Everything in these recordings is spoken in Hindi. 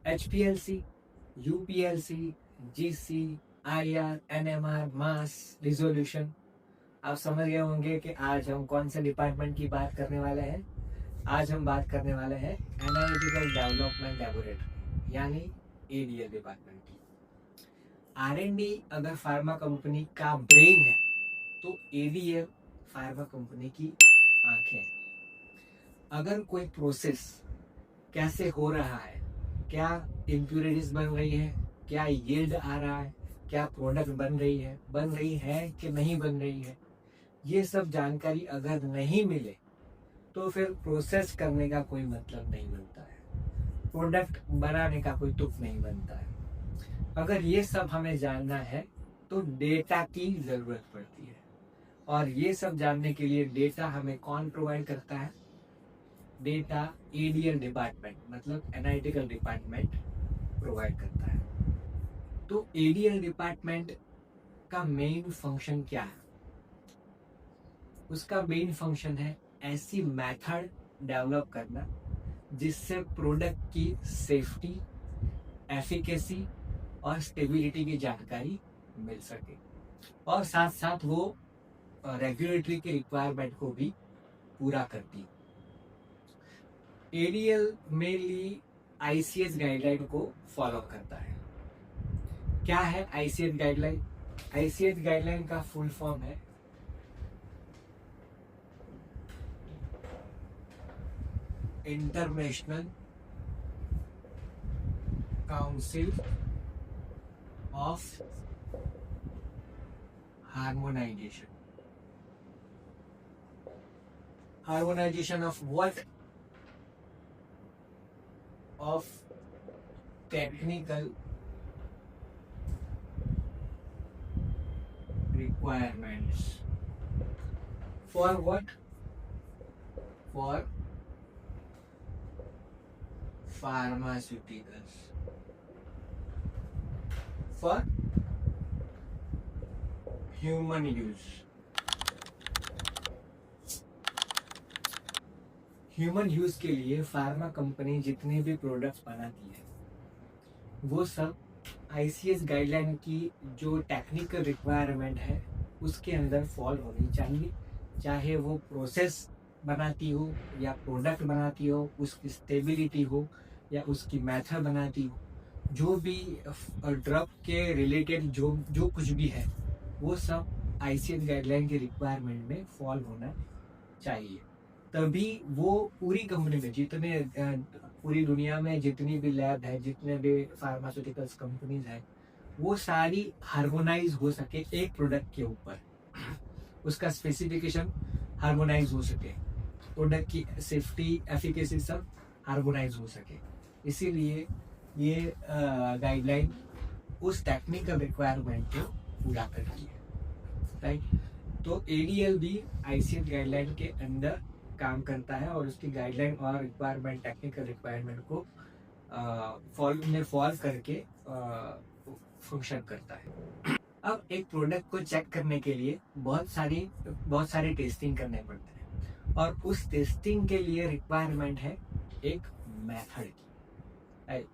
HPLC, UPLC, GC, IR, NMR, मास, रिजोल्यूशन। आप समझ गए होंगे कि आज हम कौन से डिपार्टमेंट की बात करने वाले हैं। आज हम बात करने वाले हैं एनालिटिकल डेवलपमेंट लेबोरेटरी यानी ADL डिपार्टमेंट की। R&D अगर फार्मा कंपनी का ब्रेन है तो ADL फार्मा कंपनी की आंखें हैं। अगर कोई प्रोसेस कैसे हो रहा है, क्या इम्प्यूरिटीज बन रही है, क्या यील्ड आ रहा है, क्या प्रोडक्ट बन रही है कि नहीं बन रही है, ये सब जानकारी अगर नहीं मिले तो फिर प्रोसेस करने का कोई मतलब नहीं बनता है, प्रोडक्ट बनाने का कोई तुक नहीं बनता है। अगर ये सब हमें जानना है तो डेटा की ज़रूरत पड़ती है, और ये सब जानने के लिए डेटा हमें कौन प्रोवाइड करता है? डेटा ADL डिपार्टमेंट मतलब एनालिटिकल डिपार्टमेंट प्रोवाइड करता है। तो ADL डिपार्टमेंट का मेन फंक्शन क्या है? उसका मेन फंक्शन है ऐसी मेथड डेवलप करना जिससे प्रोडक्ट की सेफ्टी, एफिकेसी और स्टेबिलिटी की जानकारी मिल सके, और साथ साथ वो रेगुलेटरी के रिक्वायरमेंट को भी पूरा करती है। ADL मेनली ICH गाइडलाइन को फॉलो करता है। क्या है ICH गाइडलाइन? ICH गाइडलाइन का फुल फॉर्म है international council of harmonisation. Harmonisation of what? Of technical requirements. For what? For pharmaceuticals. For human use. Human use के लिए फार्मा कंपनी जितने भी प्रोडक्ट्स बनाती है वो सब ICH गाइडलाइन की जो टेक्निकल रिक्वायरमेंट है उसके अंदर फॉल होनी चाहिए, चाहे वो प्रोसेस बनाती हो या प्रोडक्ट बनाती हो, उसकी स्टेबिलिटी हो या उसकी मेथड बनाती हो, जो भी ड्रग के रिलेटेड जो कुछ भी है वो सब ICH गाइडलाइन के रिक्वायरमेंट में फॉल होना चाहिए। तभी वो पूरी कंपनी में जितने पूरी दुनिया में जितनी भी लैब है, जितने भी फार्मास्यूटिकल्स कंपनीज हैं, वो सारी हार्मोनाइज हो सके एक प्रोडक्ट के ऊपर, उसका स्पेसिफिकेशन हार्मोनाइज हो सके, प्रोडक्ट की सेफ्टी, एफिकेसी सब हार्मोनाइज हो सके। इसीलिए ये गाइडलाइन उस टेक्निकल रिक्वायरमेंट को पूरा करती है, राइट। तो ADL भी ICH गाइडलाइन के अंदर काम करता है और उसकी गाइडलाइन और रिक्वायरमेंट, टेक्निकल रिक्वायरमेंट को फॉलो करके फंक्शन करता है। अब एक प्रोडक्ट को चेक करने के लिए बहुत सारे टेस्टिंग करने पड़ते हैं, और उस टेस्टिंग के लिए रिक्वायरमेंट है एक मेथड की।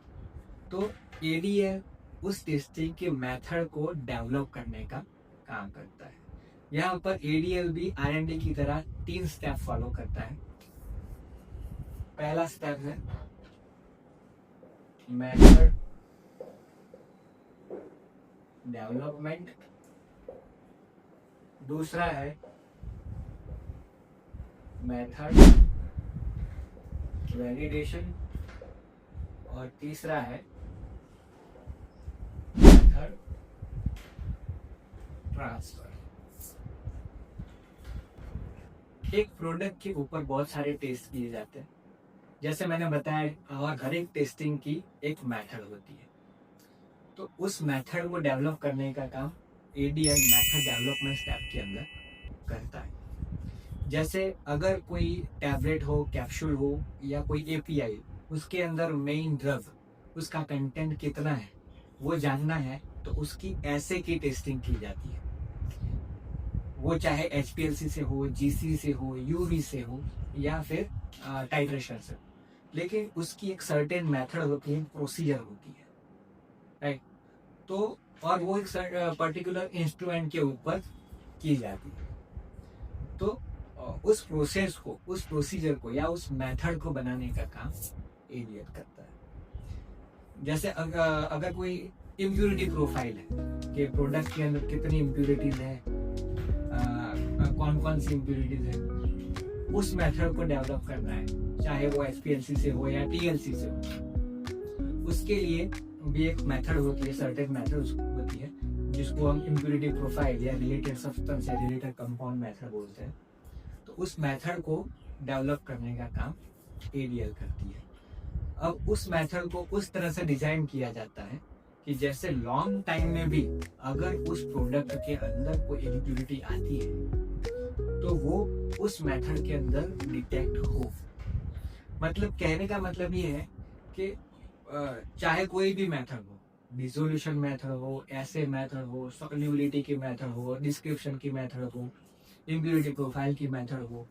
तो ADL उस टेस्टिंग के मेथड को डेवलप करने का काम करता है। यहाँ पर ADL भी R&D की तरह 3 स्टेप फॉलो करता है। पहला स्टेप है मेथड डेवलपमेंट, दूसरा है मेथड वैलिडेशन, और तीसरा है मेथड ट्रांसफर। एक प्रोडक्ट के ऊपर बहुत सारे टेस्ट किए जाते हैं, जैसे मैंने बताया, और हर एक टेस्टिंग की एक मेथड होती है। तो उस मेथड को डेवलप करने का काम ADL मेथड डेवलपमेंट स्टेप के अंदर करता है। जैसे अगर कोई टैबलेट हो, कैप्सूल हो या कोई API, उसके अंदर मेन ड्रग, उसका कंटेंट कितना है वो जानना है, तो उसकी ऐसे की टेस्टिंग की जाती है। वो चाहे HPLC से हो, GC से हो, UV से हो या फिर टाइट्रेशन से। लेकिन उसकी एक सर्टेन मेथड होती है, प्रोसीजर होती है, राइट। तो और वो एक पर्टिकुलर इंस्ट्रूमेंट के ऊपर की जाती है। तो उस प्रोसेस को, उस प्रोसीजर को या उस मेथड को बनाने का काम एडीएल करता है। जैसे अगर कोई इम्प्योरिटी प्रोफाइल है कि प्रोडक्ट के अंदर कितनी इम्प्योरिटीज है, कौन कौन सी इम्प्योरिटीज है, उस मेथड को डेवलप करना है, चाहे वो एचपीएलसी से हो या टीएलसी से हो। उसके लिए भी एक मेथड होती है, सर्टेन मेथड होती है, जिसको हम इम्प्योरिटी प्रोफाइल या रिलेटेड सब्सटेंस या रिलेटेड कंपाउंड मेथड बोलते हैं। तो उस मेथड को डेवलप करने का काम एडीएल करती है। अब उस मेथड को उस तरह से डिजाइन किया जाता है कि जैसे लॉन्ग टाइम में भी अगर उस प्रोडक्ट के अंदर कोई इम्प्योरिटी आती है तो वो उस मेथड के अंदर डिटेक्ट हो। मतलब कहने का मतलब ये है कि चाहे कोई भी मेथड हो, डिसोल्यूशन मेथड हो, ऐसे मेथड हो, सॉल्युबिलिटी की मेथड हो, डिस्क्रिप्शन की मेथड हो, इम्प्योरिटी प्रोफाइल की मेथड हो,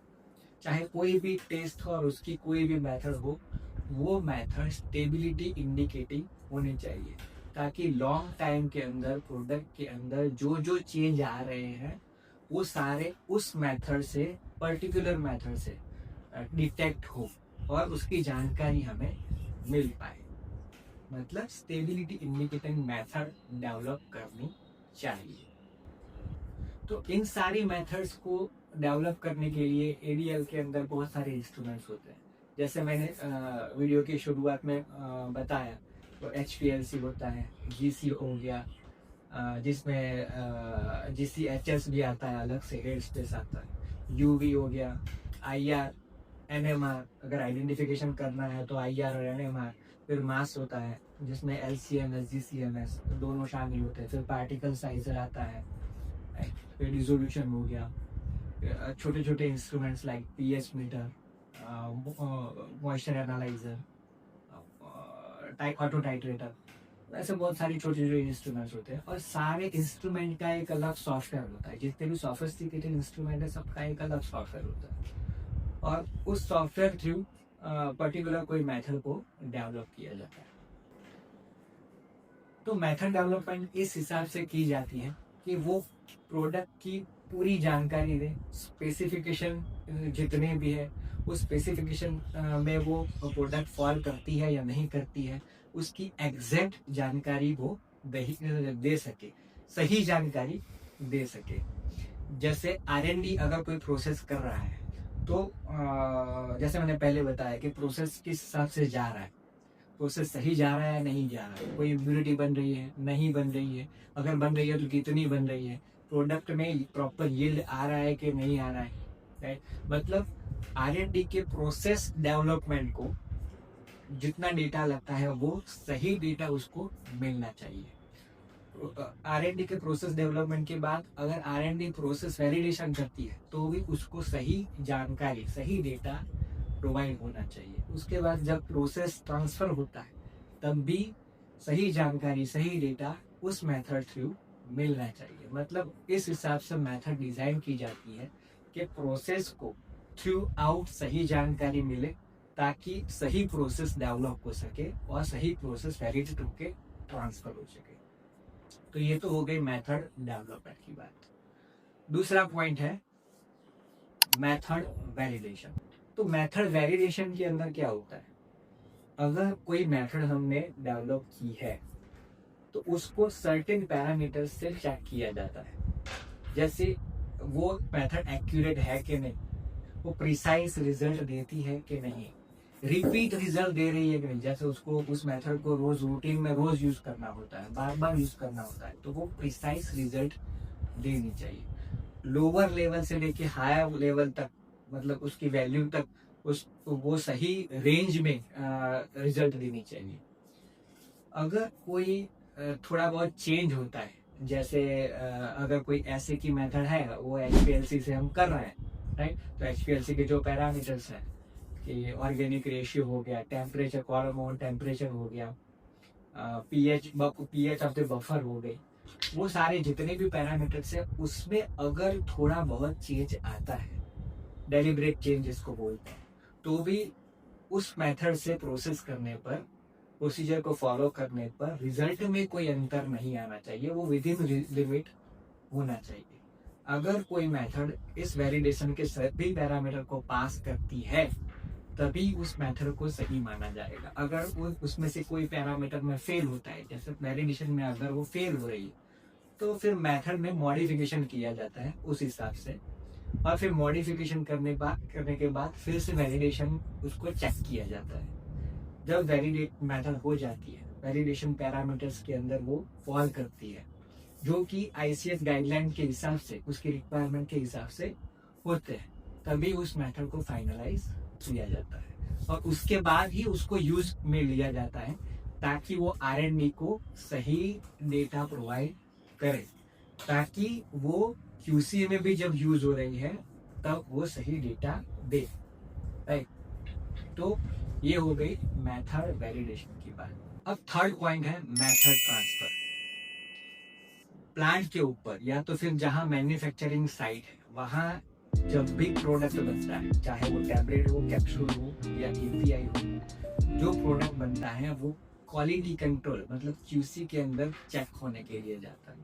चाहे कोई भी टेस्ट हो और उसकी कोई भी मेथड हो, वो मेथड स्टेबिलिटी इंडिकेटिंग होनी चाहिए, ताकि लॉन्ग टाइम के अंदर प्रोडक्ट के अंदर जो जो चेंज आ रहे हैं वो सारे उस मेथड से, पर्टिकुलर मेथड से डिटेक्ट हो और उसकी जानकारी हमें मिल पाए। मतलब स्टेबिलिटी इंडिकेटिंग मेथड डेवलप करनी चाहिए। तो इन सारी मेथड्स को डेवलप करने के लिए एडीएल के अंदर बहुत सारे इंस्ट्रूमेंट्स होते हैं। जैसे मैंने वीडियो की शुरुआत में बताया, तो एचपीएलसी होता है, जीसी हो गया, जिसमें जीसीएचएस भी आता है, अलग से हेड स्पेस आता है, यूवी हो गया, आईआर, एनएमआर, अगर आइडेंटिफिकेशन करना है तो आईआर और एनएमआर, फिर मास होता है जिसमें एलसीएमएस, जीसीएमएस दोनों शामिल होते हैं, फिर पार्टिकल साइजर आता है, फिर रिजोल्यूशन हो गया, छोटे छोटे instruments like pH meter, moisture analyser, auto titrator, ऐसे बहुत सारी छोटे छोटे इंस्ट्रूमेंट्स होते हैं। और सारे इंस्ट्रूमेंट का एक अलग सॉफ्टवेयर होता है, जितने भी सोफिस्टिकेटेड इंस्ट्रूमेंट है सबका एक अलग सॉफ्टवेयर होता है, और उस सॉफ्टवेयर थ्रू पर्टिकुलर कोई मेथड को डेवलप किया जाता है। तो मेथड डेवलपमेंट इस हिसाब से की जाती है कि वो प्रोडक्ट की पूरी जानकारी दे, स्पेसिफिकेशन जितने भी है उस स्पेसिफिकेशन में वो प्रोडक्ट फॉल करती है या नहीं करती है, उसकी एग्जैक्ट जानकारी वो दे सके, सही जानकारी दे सके। जैसे आर&डी अगर कोई प्रोसेस कर रहा है तो जैसे मैंने पहले बताया कि प्रोसेस किस हिसाब से जा रहा है, प्रोसेस सही जा रहा है नहीं जा रहा है, कोई इम्प्योरिटी बन रही है नहीं बन रही है, अगर बन रही है तो कितनी बन रही है, प्रोडक्ट में प्रॉपर यील्ड आ रहा है कि नहीं आ रहा है, राइट। मतलब आर&डी के प्रोसेस डेवलपमेंट को जितना डेटा लगता है वो सही डेटा उसको मिलना चाहिए। आर&डी के प्रोसेस डेवलपमेंट के बाद अगर आर&डी प्रोसेस वैलिडेशन करती है तो भी उसको सही जानकारी, सही डेटा प्रोवाइड होना चाहिए। उसके बाद जब प्रोसेस ट्रांसफर होता है तब भी सही जानकारी, सही डेटा उस मेथड थ्रू मिलना चाहिए। मतलब इस हिसाब से मेथड डिजाइन की जाती है कि प्रोसेस को थ्रू आउट सही जानकारी मिले, ताकि सही प्रोसेस डेवलप हो सके और सही प्रोसेस वैलिडेट होकर ट्रांसफर हो सके। तो ये तो हो गई मेथड डेवलपमेंट की बात। दूसरा पॉइंट है मेथड वैलिडेशन। तो मेथड वैलिडेशन के अंदर क्या होता है, अगर कोई मेथड हमने डेवलप की है तो उसको सर्टेन पैरामीटर्स से चेक किया जाता है, जैसे वो मेथड एक्यूरेट है कि नहीं, वो प्रिसाइज रिजल्ट देती है कि नहीं, रिपीट रिजल्ट दे रही है कि नहीं। जैसे उसको उस मेथड को रोज रूटीन में रोज यूज करना होता है, बार बार यूज करना होता है, तो वो प्रिसाइज रिजल्ट देनी चाहिए। लोअर लेवल से लेके हायर लेवल तक, मतलब उसकी वैल्यू तक वो सही रेंज में रिजल्ट देनी चाहिए। अगर कोई थोड़ा बहुत चेंज होता है, जैसे अगर कोई ऐसे की मेथड है वो एचपीएलसी से हम कर रहे हैं, राइट, तो एचपीएलसी के जो पैरामीटर्स हैं कि ऑर्गेनिक रेशियो हो गया, टेम्परेचर, कॉलम टेम्परेचर हो गया, पीएच ऑफ द बफर हो गई, वो सारे जितने भी पैरामीटर्स है उसमें अगर थोड़ा बहुत चेंज आता है, डेलिब्रेट चेंज जिसको बोलते हैं, तो भी उस मेथड से प्रोसेस करने पर, प्रोसीजर को फॉलो करने पर रिजल्ट में कोई अंतर नहीं आना चाहिए, वो विद इन लिमिट होना चाहिए। अगर कोई मेथड इस वैलिडेशन के सभी पैरामीटर को पास करती है तभी उस मेथड को सही माना जाएगा। अगर वो उसमें से कोई पैरामीटर में फेल होता है, जैसे वैलिडेशन में अगर वो फेल हो रही है, तो फिर मेथड में मॉडिफिकेशन किया जाता है उस हिसाब से, और फिर मॉडिफिकेशन करने के बाद फिर से वैलिडेशन उसको चेक किया जाता है। जब वैलिडेट मेथड हो जाती है, वैलिडेशन पैरामीटर्स के अंदर वो फॉल करती है, जो कि ICF गाइडलाइन के हिसाब से, उसकी रिक्वायरमेंट के हिसाब से होते हैं, तभी उस मेथड को फाइनलाइज किया जाता है और उसके बाद ही उसको यूज में लिया जाता है, ताकि वो R&D को सही डेटा प्रोवाइड करे, ताकि वो QC में भी जब यूज हो रही है तब वो सही डेटा दे। राइट, तो ये हो गई मेथड वैलिडेशन की बात। अब थर्ड पॉइंट है मेथड ट्रांसफर। प्लांट के ऊपर या तो फिर जहां मैन्युफैक्चरिंग साइट है, वहां जब भी प्रोडक्ट बनता है, चाहे वो टैबलेट हो, कैप्सूल हो या API हो, जो प्रोडक्ट बनता है वो क्वालिटी कंट्रोल मतलब QC के अंदर चेक होने के लिए जाता है।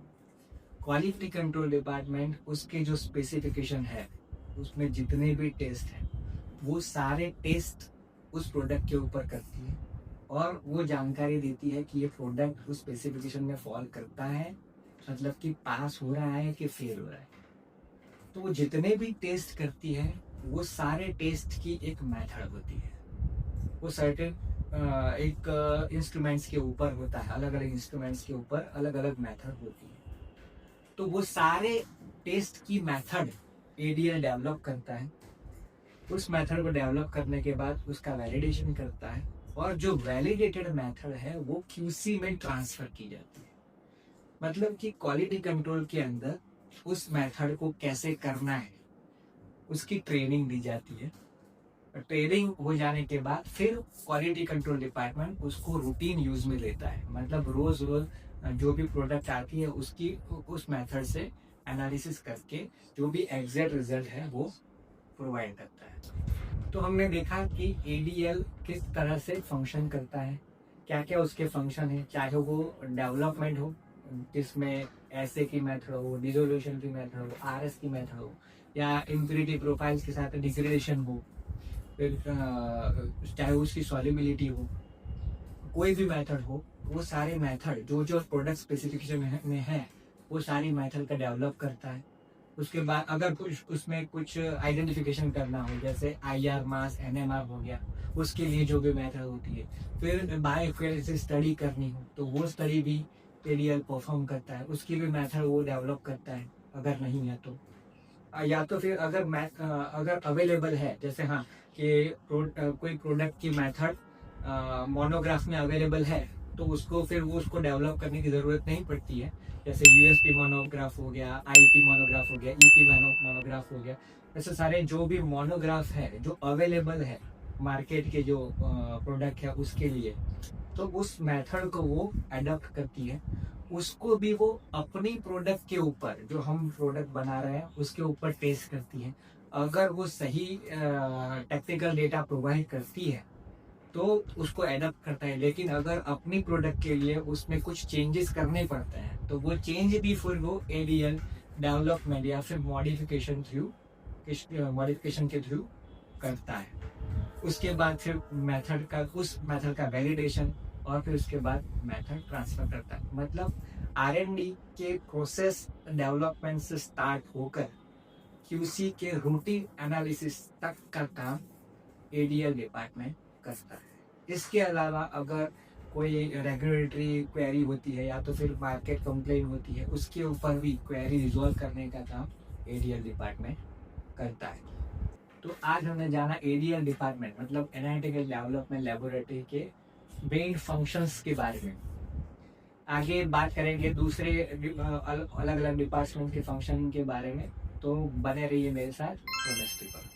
क्वालिटी कंट्रोल डिपार्टमेंट उसके जो स्पेसिफिकेशन है, उसमें जितने भी टेस्ट हैं, वो सारे टेस्ट उस प्रोडक्ट के ऊपर करती है और वो जानकारी देती है कि ये प्रोडक्ट उस स्पेसिफिकेशन में फॉल करता है, मतलब कि पास हो रहा है कि फेल हो रहा है। तो वो जितने भी टेस्ट करती है, वो सारे टेस्ट की एक मेथड होती है। वो सर्टेन एक इंस्ट्रूमेंट्स के ऊपर होता है, अलग अलग इंस्ट्रूमेंट्स के ऊपर अलग अलग मेथड होती है। तो वो सारे टेस्ट की मेथड ADL डेवलप करता है। उस मेथड को डेवलप करने के बाद उसका वैलिडेशन करता है और जो वैलिडेटेड मेथड है वो QC में ट्रांसफर की जाती है। मतलब कि क्वालिटी कंट्रोल के अंदर उस मेथड को कैसे करना है उसकी ट्रेनिंग दी जाती है। ट्रेनिंग हो जाने के बाद फिर क्वालिटी कंट्रोल डिपार्टमेंट उसको रूटीन यूज में लेता है, मतलब रोज रोज जो भी प्रोडक्ट आती है उसकी उस मेथड से एनालिसिस करके जो भी एग्जैक्ट रिजल्ट है वो प्रोवाइड करता है। तो हमने देखा कि ADL किस तरह से फंक्शन करता है, क्या क्या उसके फंक्शन है, चाहे वो डेवलपमेंट हो जिसमें ऐसे की मेथड हो, डिसोल्यूशन की मेथड हो, RS की मेथड हो, या इम्प्योरिटी प्रोफाइल्स के साथ डिग्रेडेशन हो, फिर चाहे उसकी सॉल्युबिलिटी हो, कोई भी मेथड हो, वो सारे मेथड जो जो प्रोडक्ट स्पेसिफिकेशन में है वो सारी मेथड का डेवलप करता है। उसके बाद अगर कुछ उसमें कुछ आइडेंटिफिकेशन करना हो, जैसे IR, मास, NMR हो गया, उसके लिए जो भी मेथड होती है। फिर बायोइक्विवेलेंस स्टडी करनी हो तो वो स्टडी भी ADL परफॉर्म करता है, उसकी भी मेथड वो डेवलप करता है अगर नहीं है तो। या तो फिर अगर अवेलेबल है, जैसे हाँ कि कोई प्रोडक्ट की मेथड मोनोग्राफ में अवेलेबल है तो उसको फिर वो उसको डेवलप करने की ज़रूरत नहीं पड़ती है। जैसे USP मोनोग्राफ हो गया, IP मोनोग्राफ हो गया, EP मोनोग्राफ हो गया, ऐसे सारे जो भी मोनोग्राफ है जो अवेलेबल है मार्केट के जो प्रोडक्ट है उसके लिए, तो उस मेथड को वो अडॉप्ट करती है। उसको भी वो अपनी प्रोडक्ट के ऊपर, जो हम प्रोडक्ट बना रहे हैं उसके ऊपर टेस्ट करती है। अगर वो सही टेक्निकल डेटा प्रोवाइड करती है तो उसको अडॉप्ट करता है, लेकिन अगर अपनी प्रोडक्ट के लिए उसमें कुछ चेंजेस करने पड़ते हैं तो वो चेंज भी फिर वो ADL डेवलपमेंट या फिर मॉडिफिकेशन के थ्रू करता है। उसके बाद फिर उस मेथड का वैलिडेशन और फिर उसके बाद मेथड ट्रांसफर करता है। मतलब R&D के प्रोसेस डेवलपमेंट से स्टार्ट होकर QC के रूटीन एनालिसिस तक का काम ADL डिपार्टमेंट करता है। इसके अलावा अगर कोई रेगुलेटरी क्वेरी होती है या तो फिर मार्केट कंप्लेन होती है, उसके ऊपर भी क्वेरी रिजॉल्व करने का काम ADL डिपार्टमेंट करता है। तो आज हमने जाना ADL डिपार्टमेंट मतलब एनालिटिकल डेवलपमेंट लेबोरेटरी के मेन फंक्शंस के बारे में। आगे बात करेंगे दूसरे अलग अलग डिपार्टमेंट के फंक्शन के बारे में, तो बने रहिए मेरे साथ केमिस्ट्री पर।